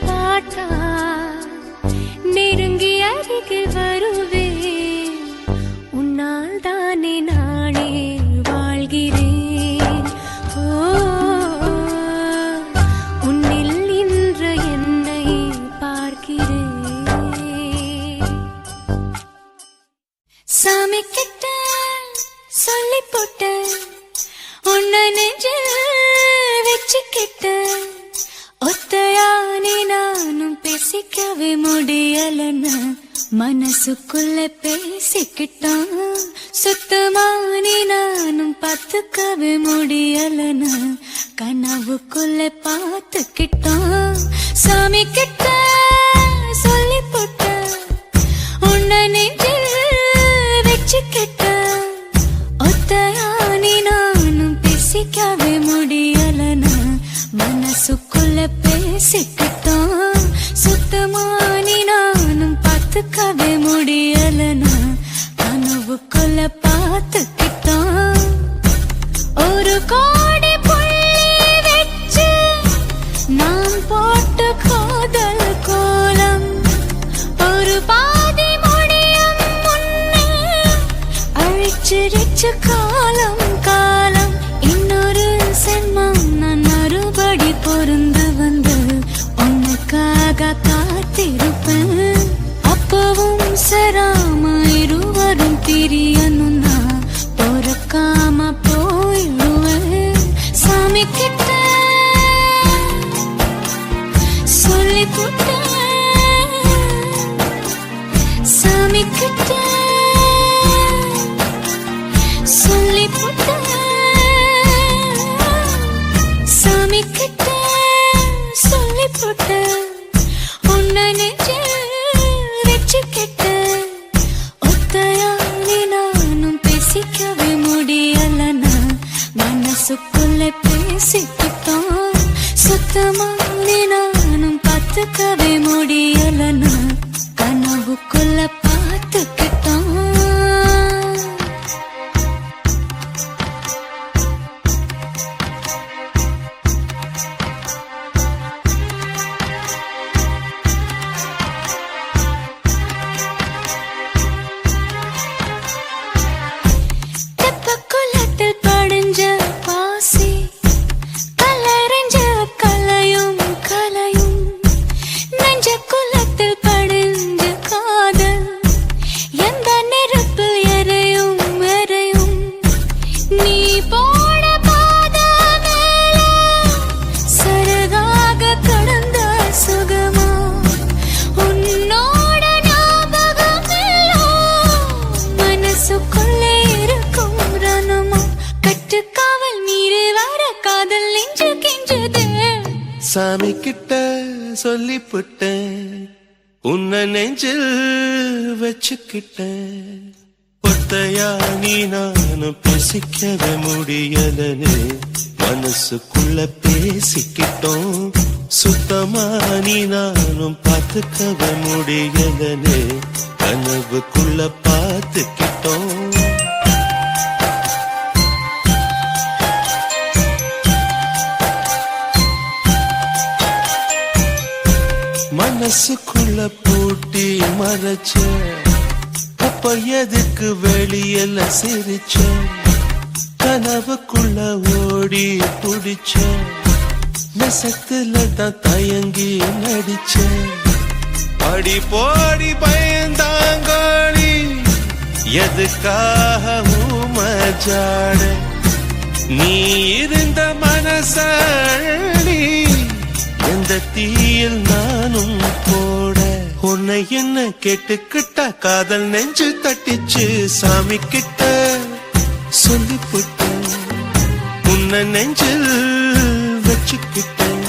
பாட்டா நெருங்கி அருகில் வருவே உன்னால் தானே நானே வாழ்கிறேன். உன்னில் இன்று என்னை பார்க்கிறேன். சாமி கிட்ட சொல்லி போட்ட உன்னை நெஞ்சில் வச்சுக்கிட்ட ஒத்தையானே நானும் பேசிக்கவே முடியலன்னு மனசுக்குள்ள பேசிக்கிட்டான். சுத்தமானே நானும் பார்த்துக்கவே முடியலன்னு கனவுக்குள்ள பார்த்துக்கிட்டான். சாமி கிட்ட சொல்லி போட்ட உன்னை நெஞ்சில் வச்சுக்கிட்ட ஒத்தையானே நானும் பேசிக்கவே முடியலன்னு மனசுக்குள்ள பேசிக்கிட்டான். சுத்தமானி நானும் பார்த்துக்கவே முடியலன்னா கனவுக்குள்ள பார்த்துக்கிட்டான். ஒரு கோடி புள்ளி வச்சு நான் போட்ட காதல் கோலம் ஒரு பாதி முடியும் முன்னே அழிச்சிருச்சு காலம் காலம். இன்னொரு சென்மம் நான் மறுபடி பொருந்து வந்து உனக்காக காத்திருப்பேன். அப்பவும் சராம இருவரும் பிரியணும்னா பொறுக்காம போயிடுவேன். சாமி கிட்ட சொல்லி போட்டேன். சாமி கிட்ட சொல்லி போட்டேன். சாமி கிட்ட சொல்லி போட்ட உன்னை நெஞ்சில் வச்சுக்கிட்ட ஒத்தையானே நானும் பேசிக்கவே முடியலன்னா மனசுக்குள்ள பேசிக்கிட்டோம். சுத்தமானே நானும் பார்த்துக்கவே முடியலன்னா கனவுக்குள்ள பார்த்துக்கிட்டோம். சாமி கிட்ட சொல்லி போட்டேன் உன்னை நெஞ்சில் வச்சுக்கிட்டேன். ஒத்தையா நீ நானும் பேசிக்கவே முடியலன்னு மனசுக்குள்ள பேசிக்கிட்டோம். சுத்தமா நீ நானும் பார்த்துக்கவே முடியலன்னு கனவுக்குள்ள பார்த்துக்கிட்டோம். மனசுக்குள்ள பூட்டி மறைச்ச அப்ப எதுக்கு வெளியில சிரிச்ச கனவுக்குள்ள ஓடி புடிச்ச நெசத்துல தான் தயங்கி நடிச்ச. அடி போடி பயந்தாங்கோடி எதுக்காக மஜாட நீ இருந்த மனசடி எந்த தீயில் நானும் போட. உன்னை என்ன கேட்டுக்கிட்டா காதல் நெஞ்சு தட்டிச்சு. சாமி கிட்ட சொல்லி போட்டேன் உன்னை நெஞ்சில் வச்சுக்கிட்டேன்.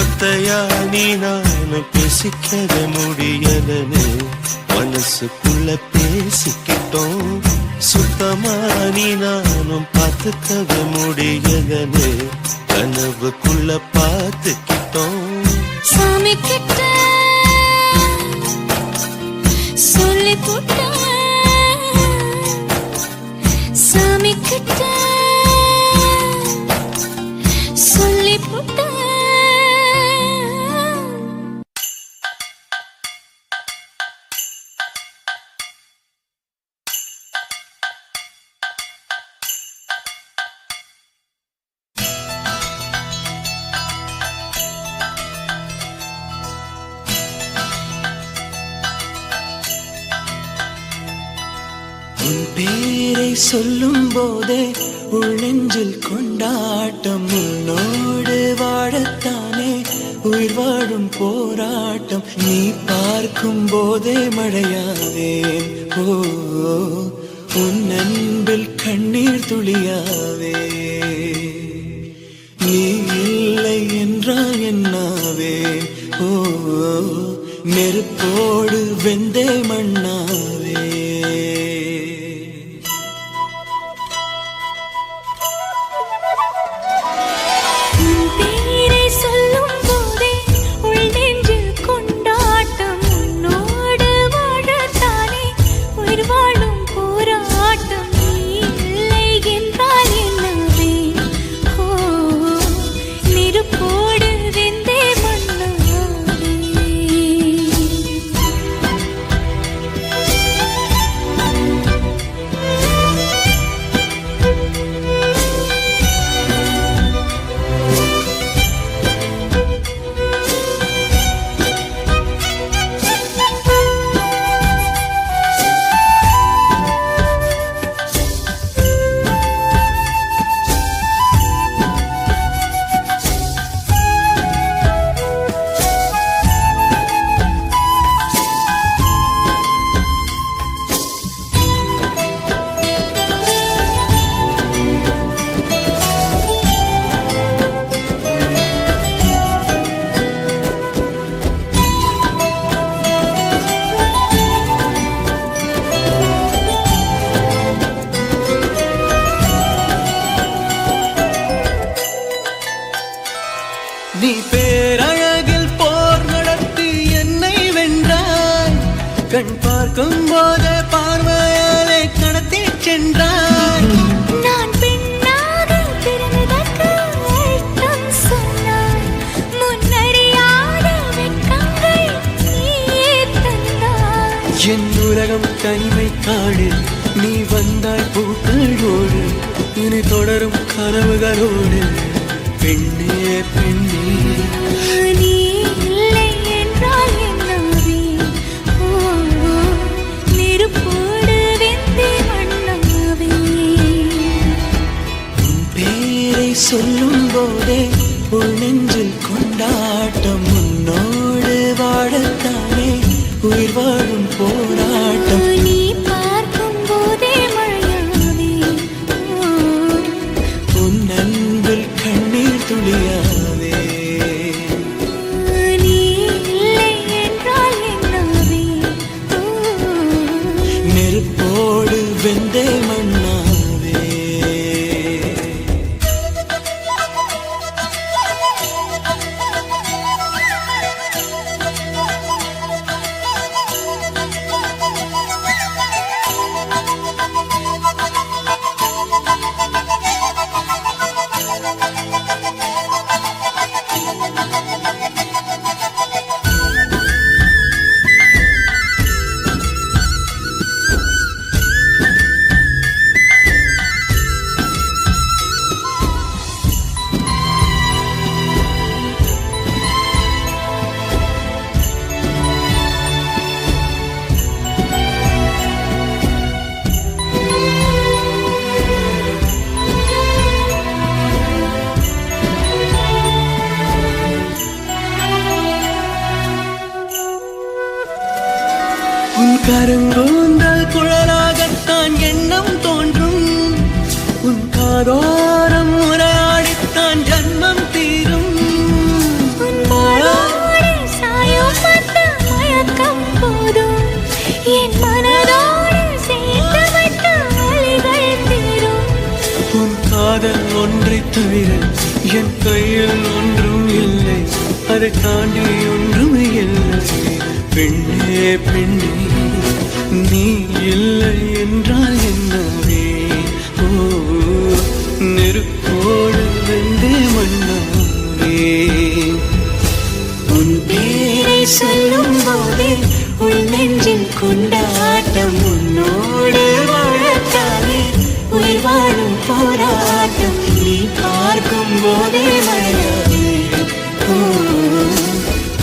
ஒத்தையா நீ நானும் பேசிக்கவே முடியலன்னு மனசுக்குள்ள பேசிக்கிட்டோம். சுத்தமா நீ நானும் பார்த்துக்கவே முடியலன்னு கனவுக்குள்ள பார்த்துக்கிட்டோம். சாமி கிட்ட சொல்லி போட்டேன். சாமி கிட்ட சொல்லி போட்டேன். பேரை சொல்லும் போதே உள்ளெஞ்சில் கொண்டாட்டம் உன்னோடு வாழத்தானே உயிர் வாழும் போராட்டம் நீ பார்க்கும் போதே மழையாவேன் ஓ உன் அன்பில் கண்ணீர் துளியாவே நீ இல்லை என்றால் என்னாவே ஓ நெருப்போடு வெந்தே மண்ணாவே நீ பேரழகில் போர் நடத்தி என்னை வென்றாய் கண் பார்க்கும் போது பார்வையாலே கடத்தி சென்றாய் நான் பெண்ணாக பிறந்ததற்கு அர்த்தம் சொன்னாய் முன்னறியாத வெட்கங்கள் நீயே தந்தாய் என் உலகம் தனிமை காடு நீ வந்தாய் பூக்களோடு இனி தொடரும் கனவுகளோடு பெண்ணே பெண்ணே நீ இல்லை என்றால் என்னாவே ஓ நெருப்போடு வெந்தே மண்ணாவே உன் பேரை சொல்லும் போதே உள் நெஞ்சில் கொண்டாட்டம் உன்னோடு வாழத்தானே உயிர் வாழும் போராட்டம் நீ பார்க்கும் போதே மழையாவே உன் அன்பில் கண்ணீர் துளியாவே நீ இல்லை என்றால் என்னாவே நெருப்போடு வெந்தே மண்ணாவே உன் கருங்கூந்தல் குழலாகத்தான் எண்ணம் தோன்றும் உன் காதோரம் உரையாடித்தான் ஜன்மம் தீரும் உன் மாரோடு சாயும் பட்டு மயக்கம் போதும் என் மனதோடு சேர்த்து வைத்த வலிகள் தீரும் உன் காதல் ஒன்றை தவிர என் கையில் ஒன்றும் இல்லை அதை தாண்டி ஒன்றும் இல்லை பெண்ணே பெண்ணே நீ இல்லை என்றால் என்னவே ஓ நெருப்போடு வெந்தே மண்ணாவே உன் பேரை சொல்லும் போதே உள் நெஞ்சில் கொண்டாட்டம் உன்னோடு வாழத்தானே உயிர் வாழும் போராட்டம் நீ பார்க்கும் போதே மழையாவே ஓ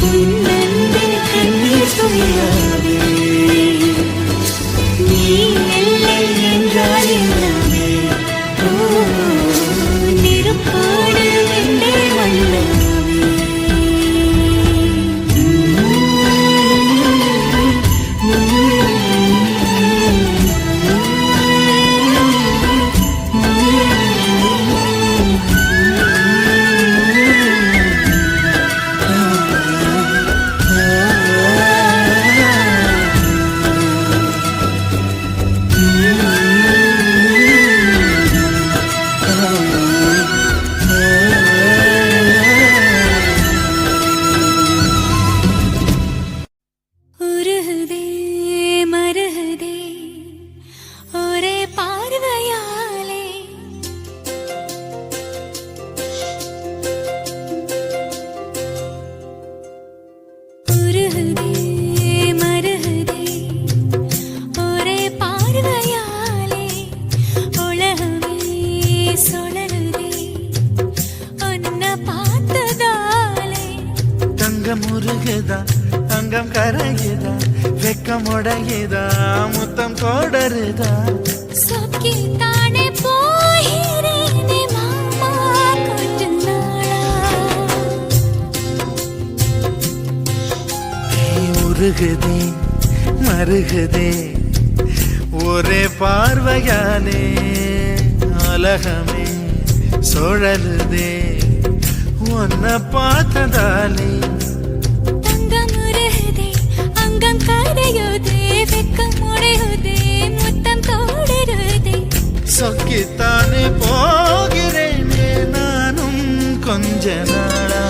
உன் அன்பில் கண்ணீர் துளியாவே நீ இல்லை என்றால் உருகுதா அங்கம் கரையுதா வெக்கம் உடையுதா முத்தம் தொடருதா சொக்கி தானே போகிறேனே மாமா கொஞ்ச நாளா உருகுதே மருகுதே ஒரே பார்வையாலே அலகமே சுழலுதே உன்னை பார்த்ததாலே தங்கம் உருகுதே அங்கம் கரையுதே வெக்கம் உடையுதே முத்தம் தோடுருதே சொக்கித்தானே போகிறேனே நானும் கொஞ்ச நாளா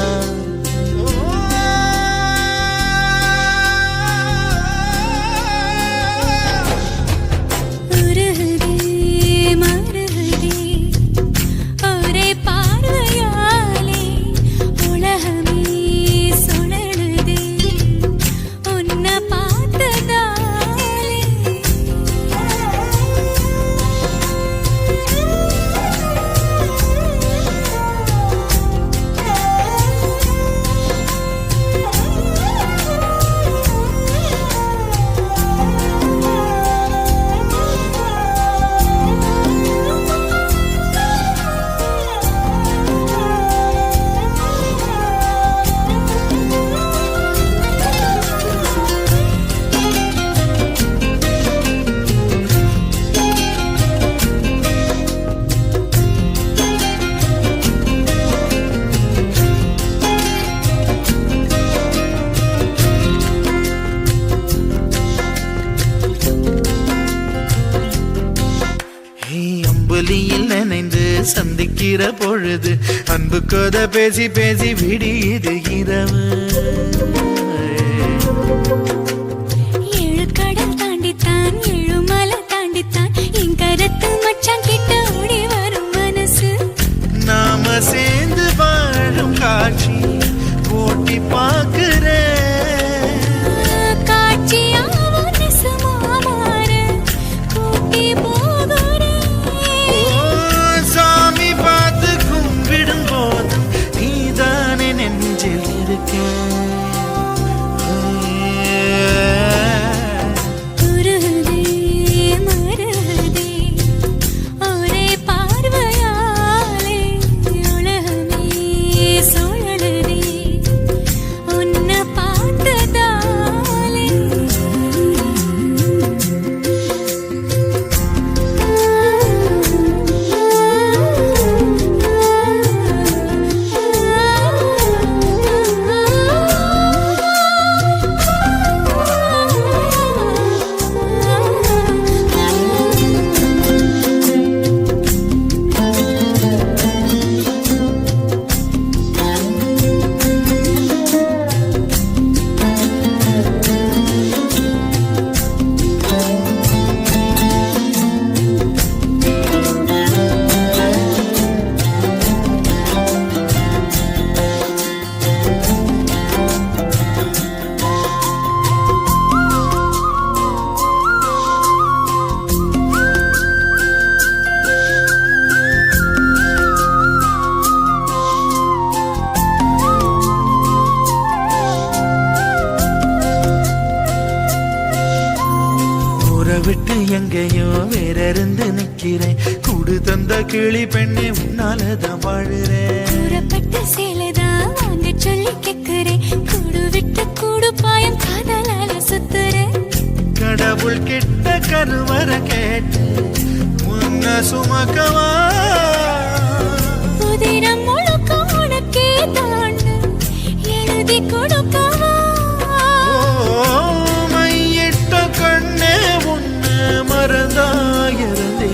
உருகுதே மருகுதே ஒரே பார்வையாலே உலகமே சுழலுதே உன்னை பார்த்ததாலே அம்புலியில் நினைந்து சந்திக்கிற பொழுது அன்பு கதை பேசி பேசி விடியுது இரவு ஏழு கடல் தாண்டித்தான் ஏழு மலை தாண்டித்தான் என் கருத்து மச்சான் கிட்ட ஓடி வரும் மனசு நாம சேர்ந்து வாழும் காட்சி போட்டி பார்க்கிறேன் காட்சியாவும் நெசமா மாற கூட்டி போகிறேன் சாமி பார்த்து கும்பிடும் போதும் நீதானே நெஞ்சில் இருக்க உருகுதே மருகுதே ஒரே பார்வையாலே உலகமே சுழலுதே உன்னை பார்த்ததாலே ஊரை விட்டு எங்கேயோ வேற இருந்து நிக்கிறேன் கூடு தந்த கிளி பெண்ணே உன்னாலதான் வாழுறேன் கூறப்பட்ட சேலைதான் வாங்க சொல்லி கேக்குறேன் கூடு விட்டு கூடு பாயம் காதலால சுத்துறேன் கடவுள் கிட்ட கருவற கேட்டு உன்னை சுமக்கவா புதினம் முழுக்க உனக்கே தாண்டு எழுதி கொடுக்கவா மையிட்ட கண்ணே உன்னை மறந்தாயிருந்தே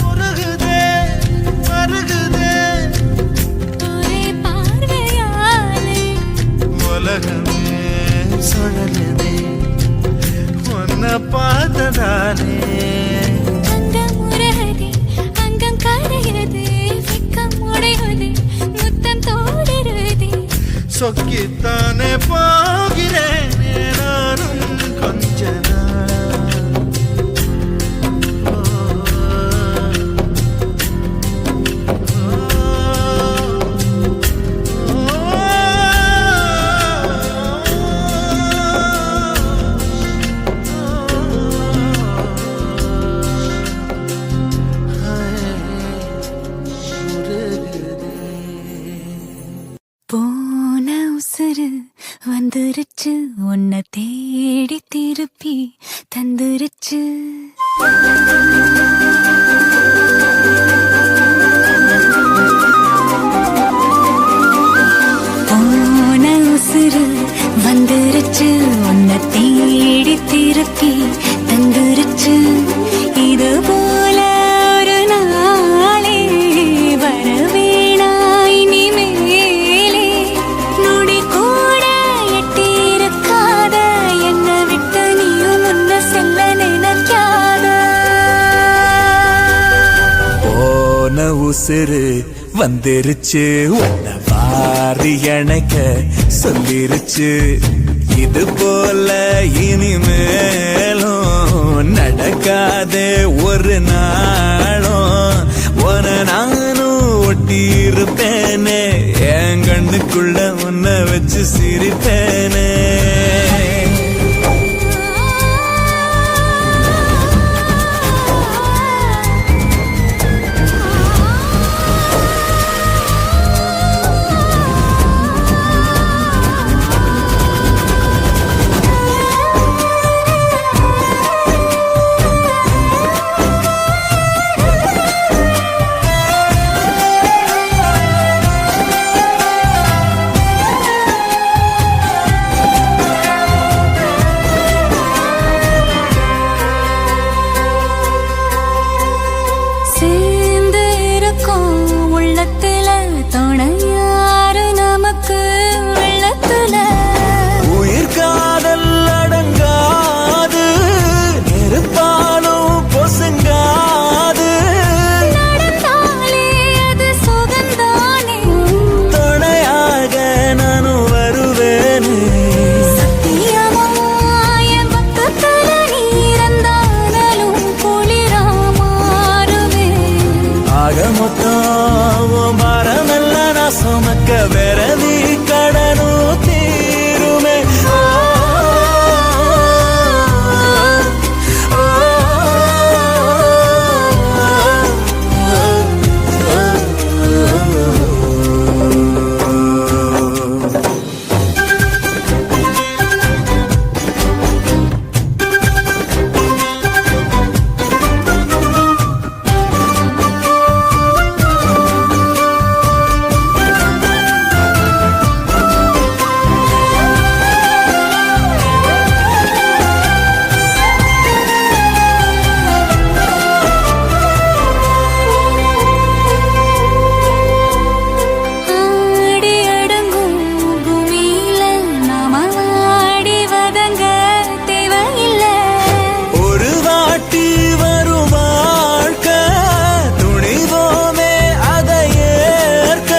உருகுதே மருகுதே ஒரே பார்வையாலே உலகமே சுழலுதே உன்னை பார்த்ததாலே அங்கம் உருகுதே அங்கம் கரையுதே வெக்கம் உடையுதே முத்தம் தோடுருதே சொக்கித்தானே போகிறேன் நானும் கொஞ்ச நாளா ஓ, ஓ, வச்சு உன்னை தேடி திருப்பி தந்துருச்சு. இது போல ஒரு நாளே வரவேணா இனிமேலே. நொடி கூட எட்டி இருக்காத என்னை விட்டு நீயும் முன்ன செல்ல நினைக்காத. போன உசுறு வந்துருச்சு உன்னை வாரி அணைக்க சொல்லிருச்சு. இது போல இனிமேலும் நடக்காதே ஒரு நாளும். உன நானும் ஒட்டி இருப்பேனே என் கண்ணுக்குள்ள உன்னை வச்சு சிரிப்பேனே. சேர்ந்து இருக்கும் உள்ளத்துல துணையாரு நமக்கு உள்ளத்துல. உயிர் காதல் அடங்காது நெருப்பாலும் பொசுங்காது. நடந்தாலே அது சுகந்தானே துணையாக நானும் வருவேனே. சத்தியமா என் பக்கத்துல நீ இருந்தாலும் குளிரா மாறுவேன். ஆக மொத்தம் மரமெல்ல நான் சுமக்க விரவி கடனும் தீருமே. ஆடி அடங்கும் பூமியில நாம ஆடி வதங்க தேவையில்லை. ஒரு வாட்டி வரும் வாழ்க்கை துணிவோமே அதை ஏற்க.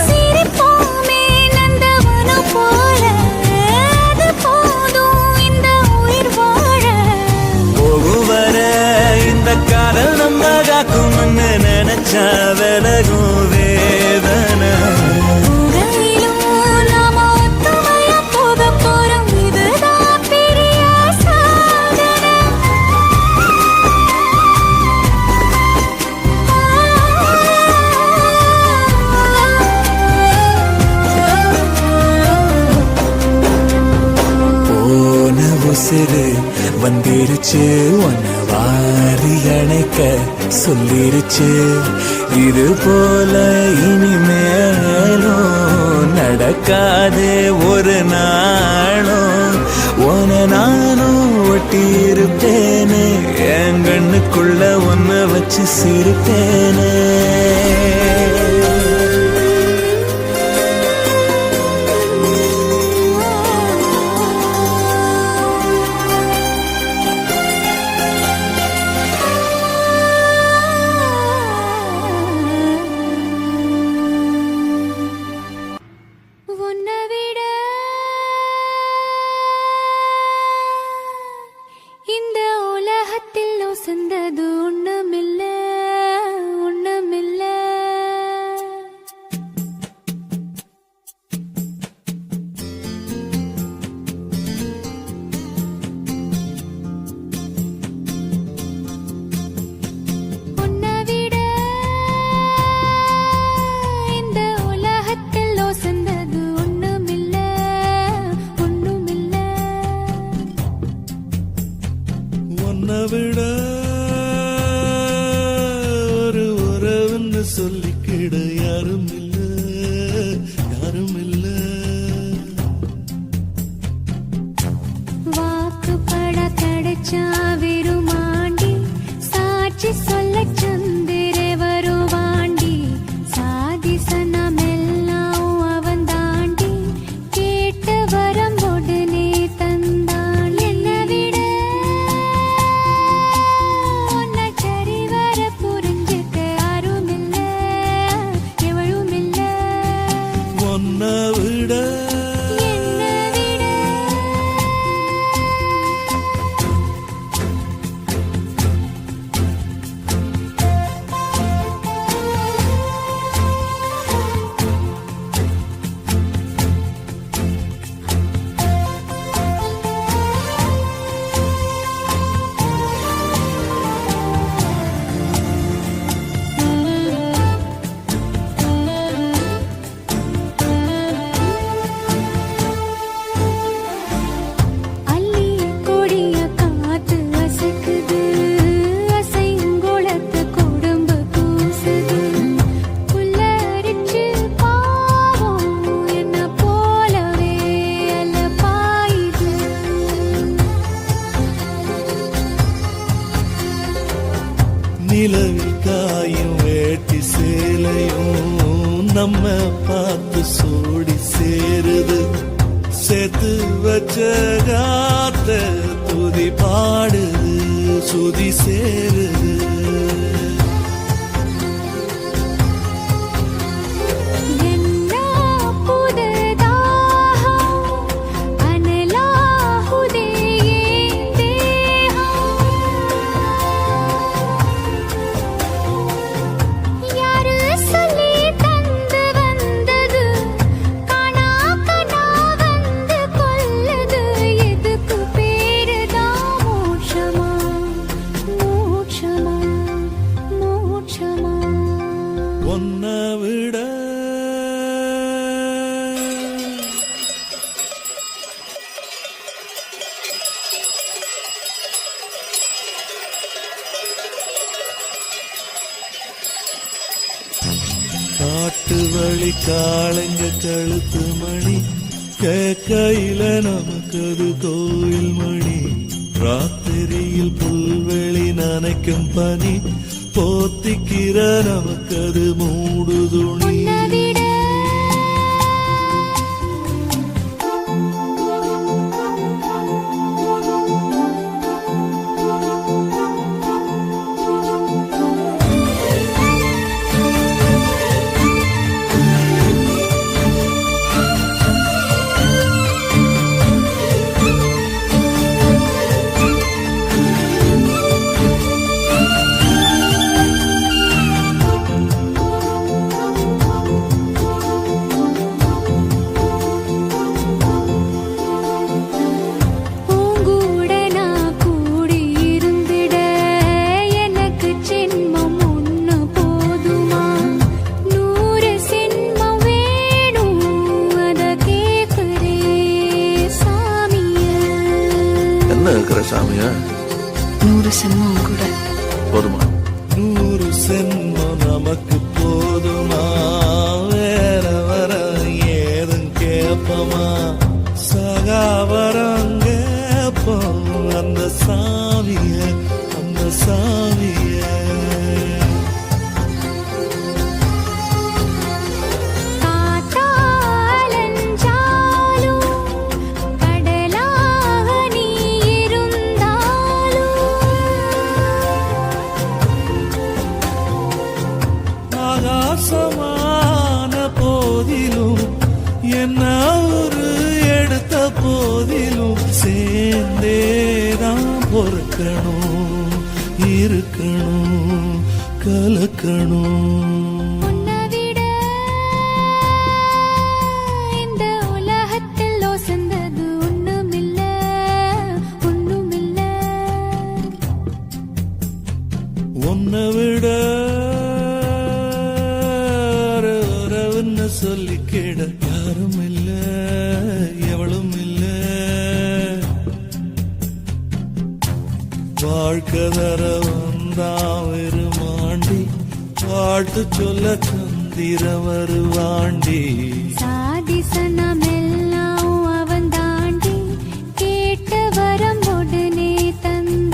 சிரிப்போமே நந்தவனம் போல அது போதும் இந்த உயிர் வாழ. போகும் வர இந்த காதல் நம்ம காக்கும்னு நினைச்சா விலகும் வேதனை. உலகிலும் நாம ஒத்துமையா போகப் போறோம், இதுதான் பெரிய சாதனை. போன உசுறு வந்துருச்சு உன்னை வாரி அணைக்க சொல்லிருச்சு. இது போல இனிமேலும் நடக்காதே ஒரு நாளும். உன நானும் ஒட்டி இருப்பேனே என் கண்ணுக்குள்ள உன்னை வச்சு சிரிப்பேனே. உன்னை விட இந்த உலகத்தில் உசந்தது ஒண்ணுமில்ல ஒண்ணுமில்ல. உன்னை விட இந்த உலகத்தில் உசந்தது ஒண்ணுமில்ல ஒண்ணுமில்ல. உன்னை விட ஒரு உறவுன்னு சொல்லிக்கிட யாரும் இல்ல யாரும் இல்ல. மச்சான் வெறுமாண்டி சாட்சி சொல்ல சந்திர வருவாண்டி சாதி சனமெல்லாம் அவன் தாண்டி கேட்டு வரம் உடனே தந்தான் என்னை விட உன்னை சரி வர புரிஞ்சுக்க யாரும் இல்ல எவளும் இல்ல உன்னை விட அள்ளி கொடிய காத்து அசைக்குது அசைங்குளத்து கொடும்பு கூசுது புல்லரிச்சு பாவம் என்ன போலவே அல்ல பாயுது நிலவில் காயும் வேட்டி சேலையும் நம்ம பார்த்து சோடி சேருது சேர்த்து வச்ச காத்த துதி பாடுது சுதி சேருது என்ன புதுதாகம் அனலாகுதே என் தேகம் யாரு சொல்லி தந்து வந்தது காணா கனா வந்து கொல்லுது எதுக்கு பேருதான் மோட்சமா மோட்சமா மோட்சமா உன்னை விட காட்டு வழி காளைங்க கழுத்து மணி கேக்கையில நமக்கு அது கோயில் மணி ராத்திரியில் புல்வெளி நனைக்கும் பனி போத்திக்கிற நமக்கு அது மூடு துணி உன்னை விட பூங்கூட நான் கூடி இருந்திட எனக்கு ஜென்மம் ஒண்ணு போதுமா 100 ஜென்மம் வேணும் அத கேக்குறே சாமிய என்ன இருக்கிற சாமியா 100 ஜென்மம் கூட போதுமா 100 சென்மம் நமக்கு போதுமா வேற வர ஏதும் கேப்பமா சகாவரம் கேப்போம் அந்த சாமிய காத்தாலஞ்சாலும் கடலாக நீ இருந்தாலும் ஆகாசமான போதிலும் என்ன ஒரு எடுத்த போதிலும் சேர்ந்தேதான் பொறுக்கணும் இருக்கணும் கலக்கணும் உன்னை விட இந்த உலகத்தில் ஒசந்தது ஒண்ணுமில்ல ஒண்ணுமில்ல உன்னை விட ஒரு உறவுன்னு சொல்லிக்கிட யாரும் இல்ல எவளும் இல்ல வாழ்க்கை தர வந்தான் வெறுமாண்டி வாழ்த்து சொல்ல சந்திர வருவாண்டி சாதி சனமெல்லாம் அவன் தாண்டி கேட்டு வரம் உடனே தந்தான்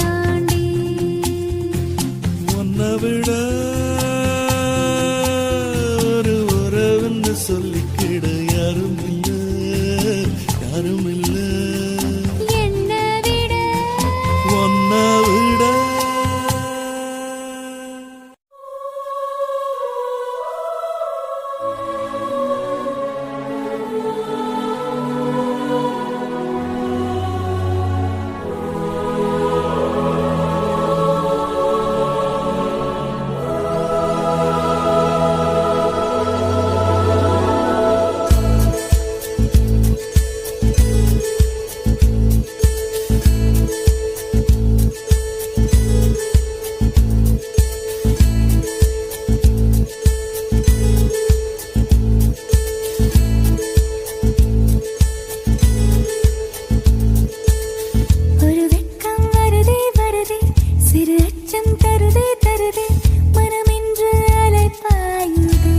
ஒரு வெட்கம் வருதே வருதே சிறு அச்சம் தருதே தருதே மனமென்று அலைப்பாயுதே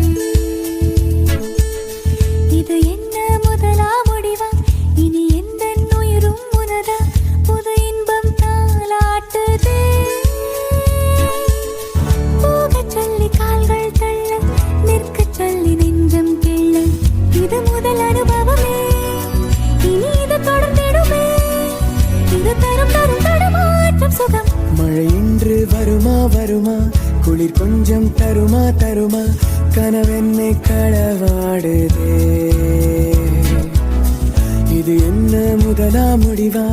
இது என்ன முதலா முடிவா இனி எந்த உயிரும் உனதா புது இன்பம் தாளாட்டுதே போகச் சொல்லி கால்கள் தள்ள நிற்கச் சொல்லி நெஞ்சம் கிள்ள இது முதல் அனுபவமே இனி இது தொடர்ந்திடுமே இது தரும் தரும் தடுமாற்றம் சுகம் மழை இன்று வருமா வருமா குளிர் கொஞ்சம் தருமா தருமா கனவென்னை களவாடுதே இது என்ன முதலா முடிவா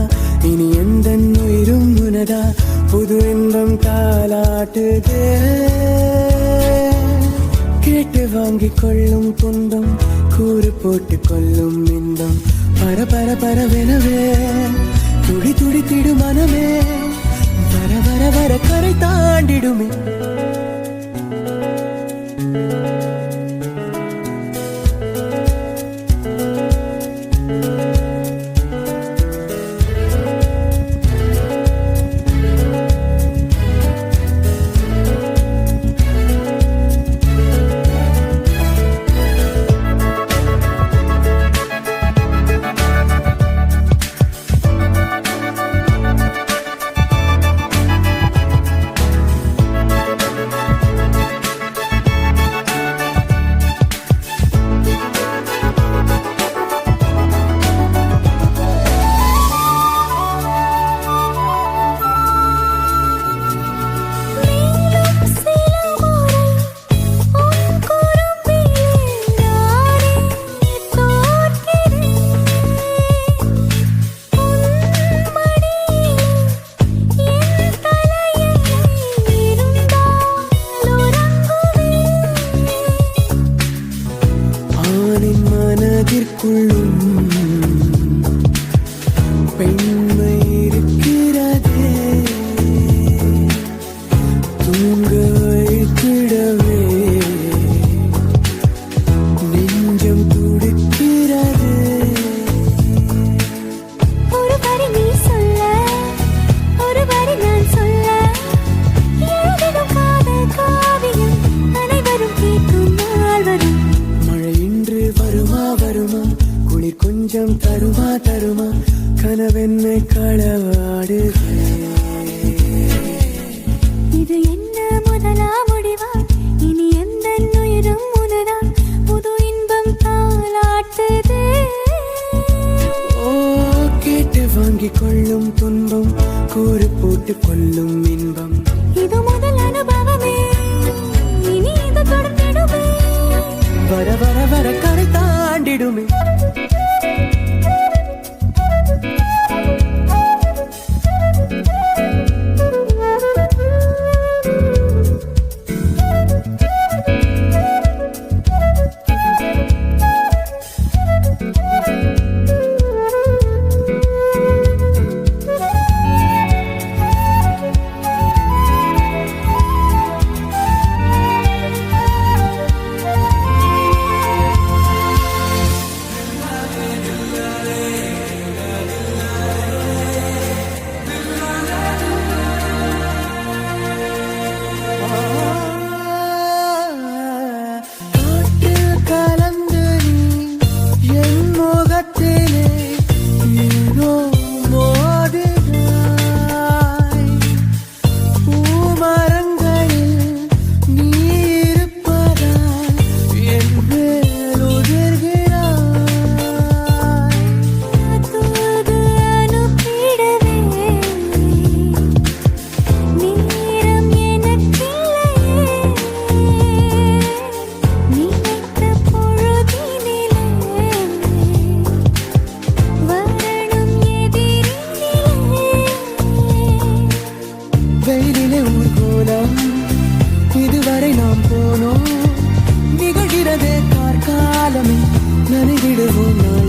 இனி எந்த உயிரும் உனதா புது இன்பம் தாளாட்டுதே கேட்டு வாங்கிக் கொள்ளும் துன்பம் கூறு போட்டு கொள்ளும் இன்பம் பர பர பரவெனவே துடி துடித்திடு மனமே வர வர வர கரை தாண்டிடுமே பெண்மை இருக்கிறதே தூங்க வைத்திடவே நெஞ்சம் துடிக்கிறதே ஒரு வரி நீ சொல்ல ஒரு வரி நான் சொல்ல எழுதிடும் காதல் காவியம் அனைவரும் கேட்கும் நாள் வரும் மழை இன்று வருமா வருமா குளிர் கொஞ்சம் தருமா தருமா கனவென்னை களவாடுதே இது என்ன முதலா முடிவா இனி எந்த உயிரும் உனதா புது இன்பம் தாளாட்டுதே ஓ கேட்டு வாங்கிக் கொள்ளும் துன்பம் கூறு போட்டு கொள்ளும் இன்பம் இது முதல் அனுபவமே இனி இது தொடர்ந்திடுமே வர வர வர கரை தாண்டிடுமே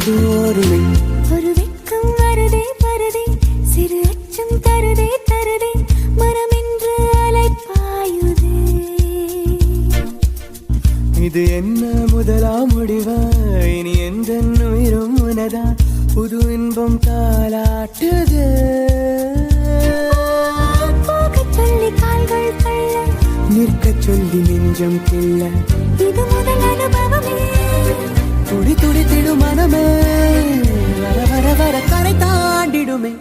புது ஓர்மை. ஒரு வெட்கம் வருதே வருதே, சிறு அச்சம் தருதே தருதே, மனமென்று அலைப்பாயுதே. இது என்ன முதலாம் முடிவா, இனி எந்த உயிரும் உனதா, புது இன்பம் தாலாட்டுது. போகச் சொல்லி கால்கள் தள்ள, நிற்கச் சொல்லி நெஞ்சம் கிள்ள, இது முதல் அனுபவமே. துடி துடித்திடும் மனமே, வர வர வர கரை தாண்டிடுமே.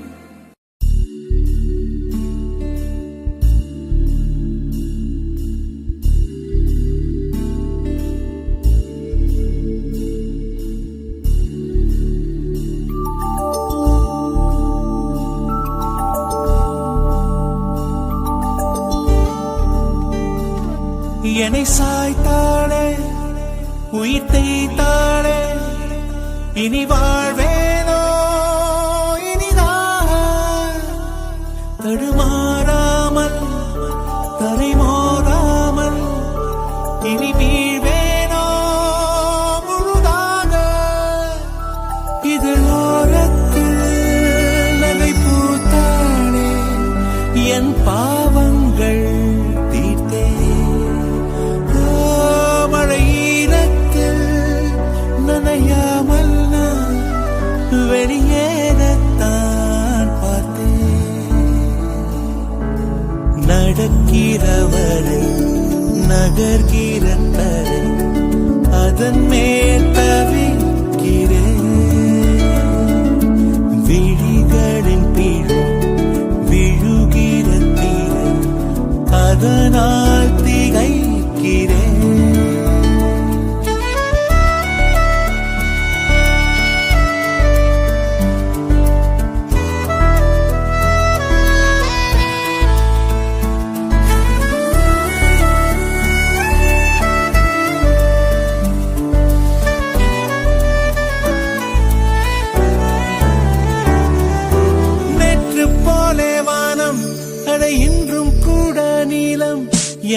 என்னை சாய்த்தாளே, உயிர் தேய்த்தாளே, இனி வாழ்வேனோ இனிதாக, தடுமாறாமல் தரை மோதாமல், இனி வீழ்வேனோ முழுதாக. இதழோரத்தில் நகை பூத்தாளே, என் பாவங்கள் தீர்த்தே. மழையீரத்தில் நனையாமல் நான் வெளியேறத்தான் பார்த்தேன். நடக்கிறவரை நகர்கிற தரை, அதன் மேல் தவிக்கிறேன். விழிகளின் பிழை விழுகிற தீரை, அதனால் திகைக்கிறேன். இன்றும் கூட நீளம்,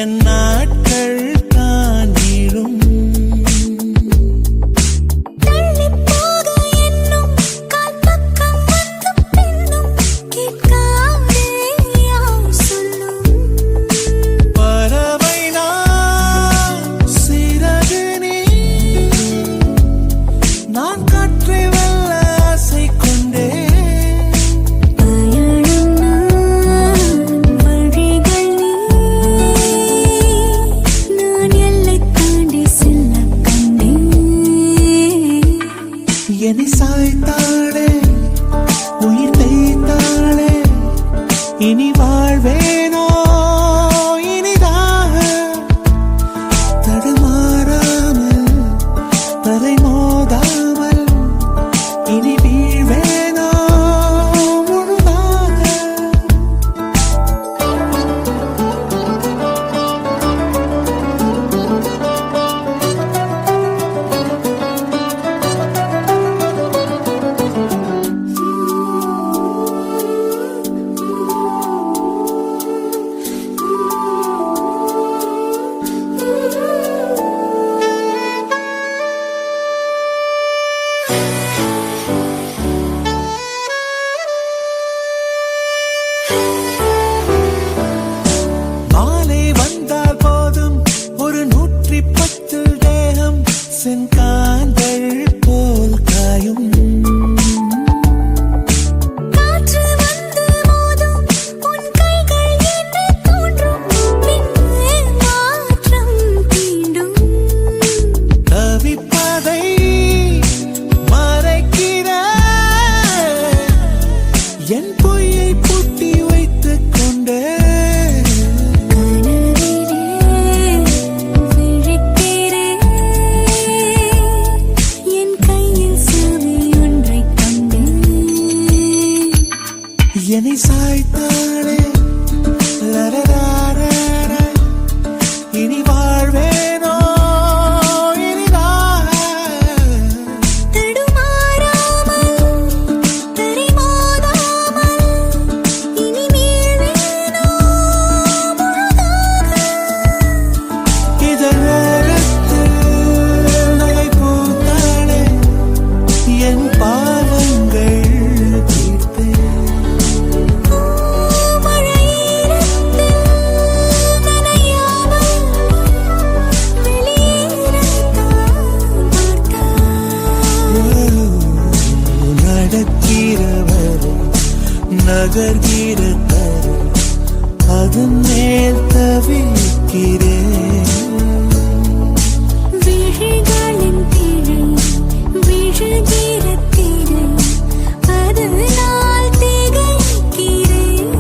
என் நாட்கள் தான் நீளும். பறவை நான், சிறகு நீ, நான் காற்றை வெல்ல ஆசை கொண்டே. என்னை சாய்த்தாளே, உயிர் தேய்த்தாளே, இனி வாழ்வேனோ இனிதாக, தடுமாறாமல் தரை மோதாமல், இனி வீழ்வேனோ முழுதாக. மாலை வந்தால் போதும், ஒரு 110 தேகம் செங்காந்தள் போல் காயும். காற்று வந்து மோதும், உன் கைகள் என்று தோன்றும், பின்னே மாற்றம் தீண்டும். தவிப்பதை மறைக்கிற என் பொய்யை பூட்டி வைத்துக் கொண்டே. என் கையில் சாவி ஒன்றை நகர்கிற தரு அதன் மேல் தவிக்கிறேன். விழிகளின் திரை விழுகிற திரை அதனால் திகைக்கிறேன்.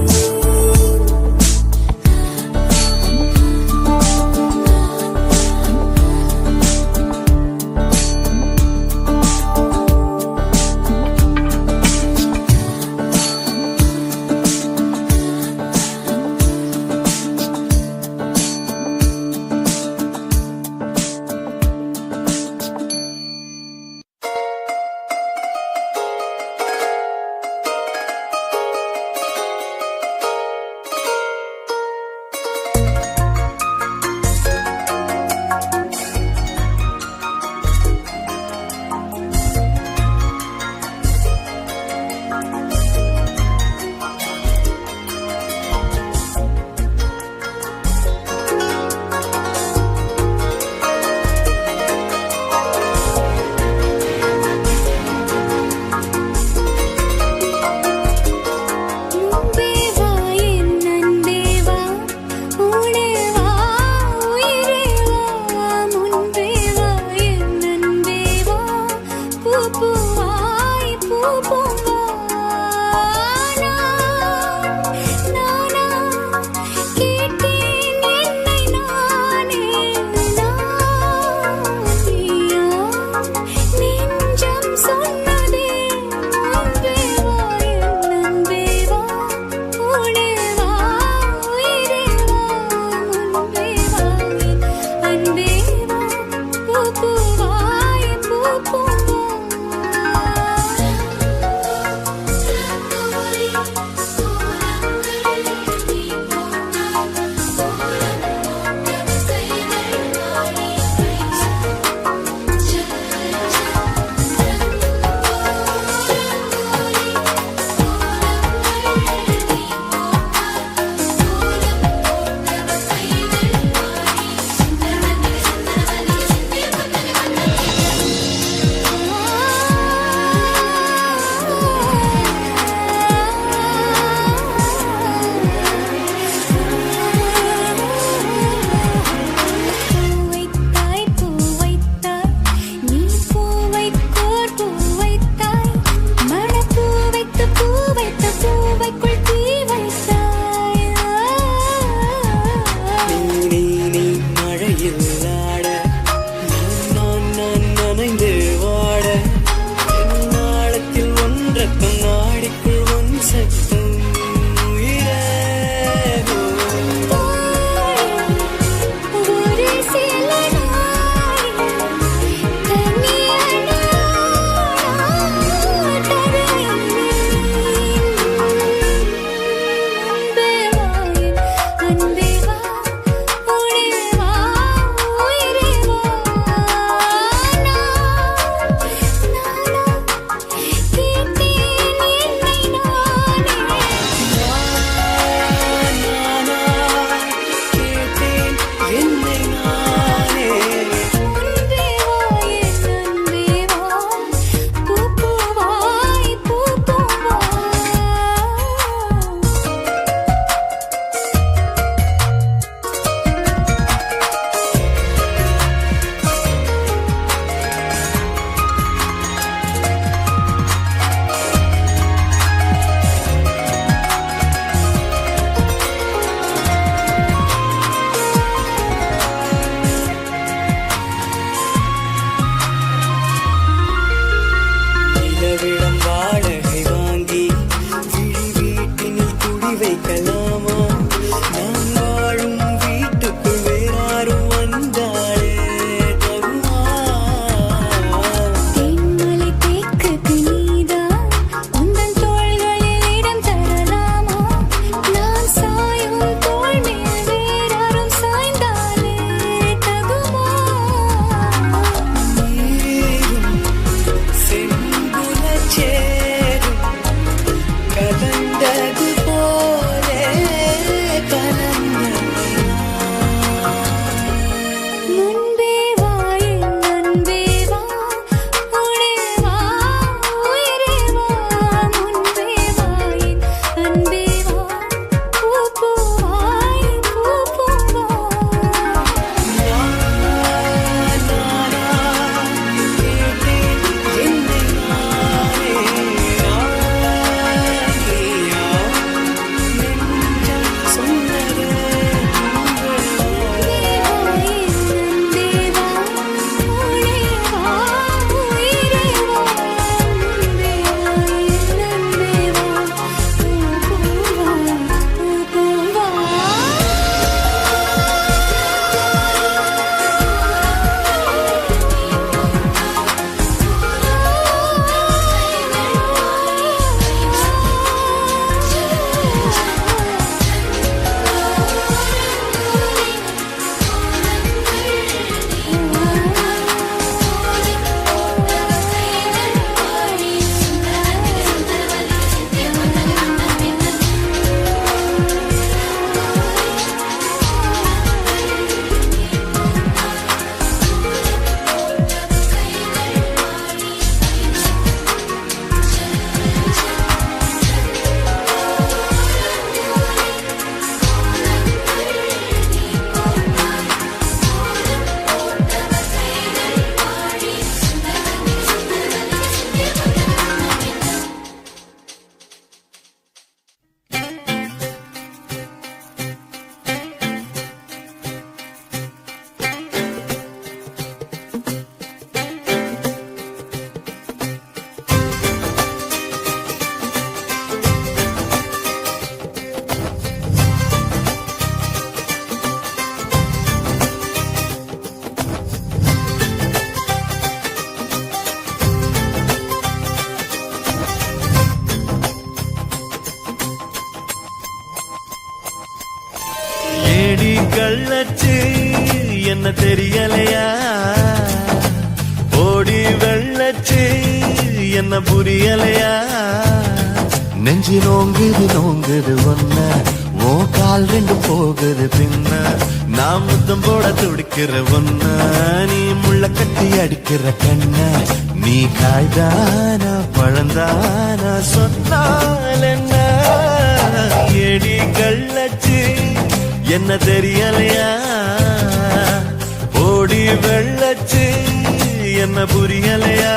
தெரியலையா ஓடி வெள்ளச்சு என்ன புரியலையா நெஞ்சு நோங்குது நோங்குது ஒன்ன ஓ கால் ரெண்டு போகுது பின்ன நான் முத்தம் போட துடிக்கிற ஒன்ன நீ முள்ள கட்டி அடிக்கிற கண்ண நீ காய்தானா பழந்தானா சொன்னால் என்ன ஏடி கள்ளச்சு என்ன தெரியலையா ஓடி வெள்ளச்சு என்ன புரியலையா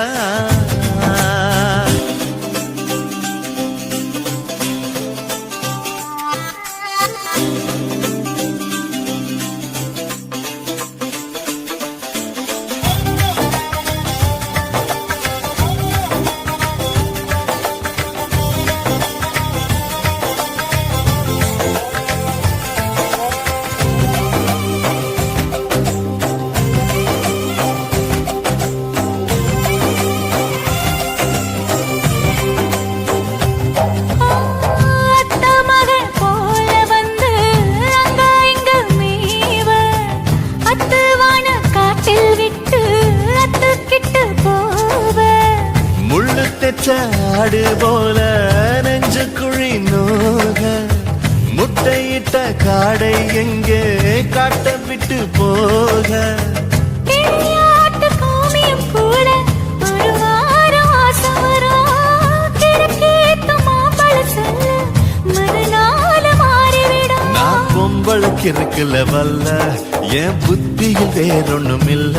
ஆடு போல நெஞ்சு குழி நோக முட்டையிட்ட காடை எங்கே காட்ட விட்டு போக கூட ஒரு வாரம் மறுநாள் மாறிவிடும் நான் பொம்பளுக்கு இருக்குல்ல வல்ல என் புத்தியில் வேறொன்னும் இல்ல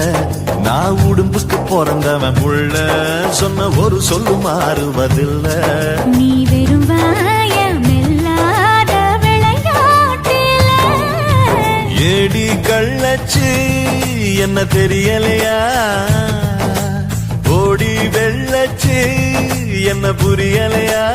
நான் உடும்புக்கு பிறந்தவன் புள்ள சொன்ன ஒரு சொல்லு மாறுவதில்ல நீ வெறும் வாயமில்லாத விளையாட்டில ஏடி கள்ளச்சு என்ன தெரியலையா ஓடி வெள்ளச்சு என்ன புரியலையா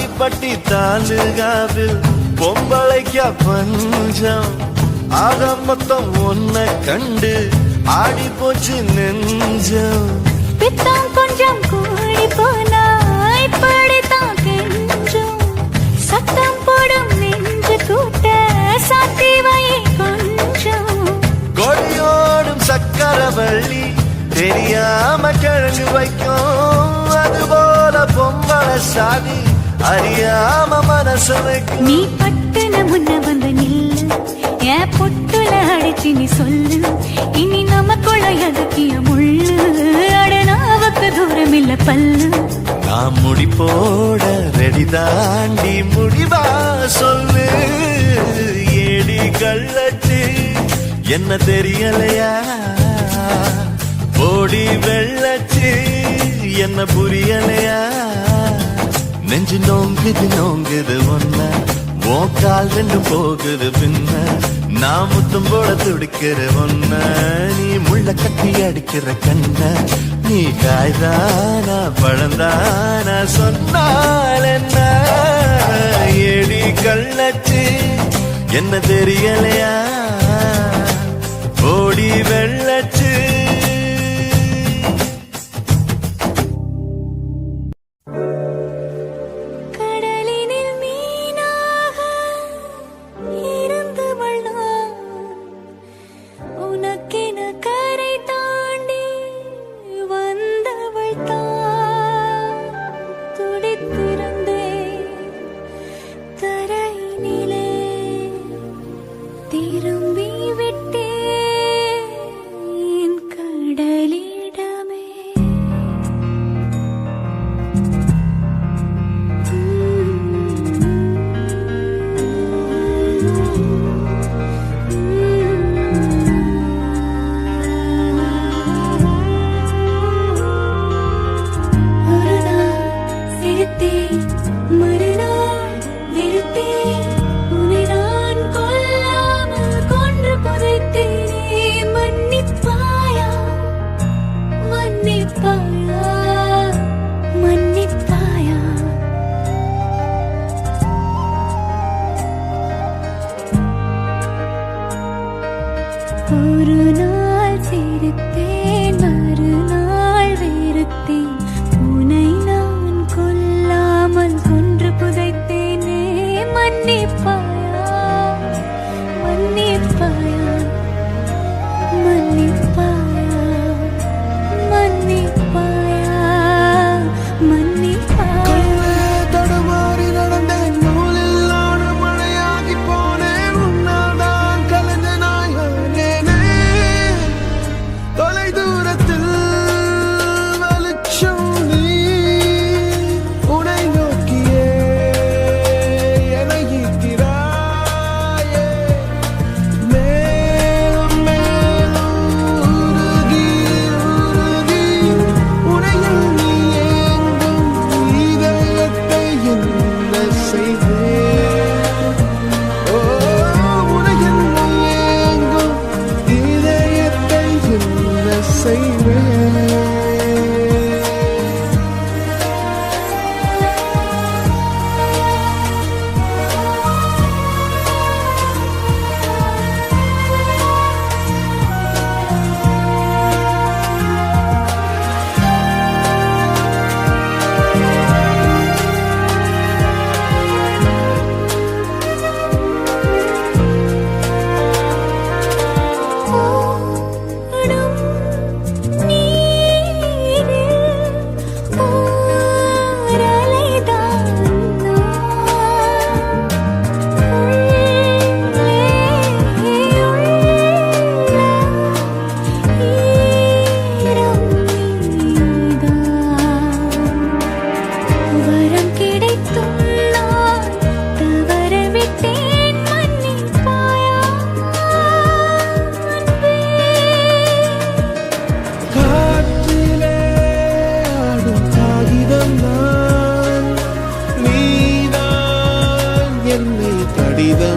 ஆண்டிப்பட்டி தாலுகாவில் பொம்பளைக்க பஞ்சம் ஆக மொத்தம் ஒன்ன கண்டு ஆடி போச்சு நெஞ்சம் பித்தம் கொஞ்சம் கூடி போனா இப்படித்தான் கெஞ்சும் சத்தம் போடும் நெஞ்சு கூட்ட சாத்தி வை கொஞ்சம் கொடியோடும் சக்கரவள்ளி தெரியாம கிழங்கு வைக்கும் அதுபோல பொம்பளை சாதி அறியாம மனசு வைக்கும் நீ பட்டுன முன்ன வந்து நில்லு என் பொட்டுல அடிச்சு நீ சொல்லு இனி நமக்குள்ள எதுக்கிய முள்ளு அடனாவுக்கு தூரம் இல்ல பல்லு நான் முடி போட ரெடி தாண்டி முடிவா சொல்லு ஏடி கள்ளச்சு என்ன தெரியலையா ஓடி வெள்ளச்சு என்ன புரியலையா நெஞ்சு நோங்குது நோங்குது ஒன்ன ஓ கால் ரெண்டு போகுது பின்ன நான் முத்தம் போட துடிக்கிற ஒன்ன நீ முள்ள கட்டி அடிக்கிற கண்ண நீ காய்தானா பழந்தானா சொன்னால் என்ன ஏடி கள்ளச்சு என்ன தெரியலையா ஓடி வெள்ளச்சு திரும்பி விட்டே கடிதம்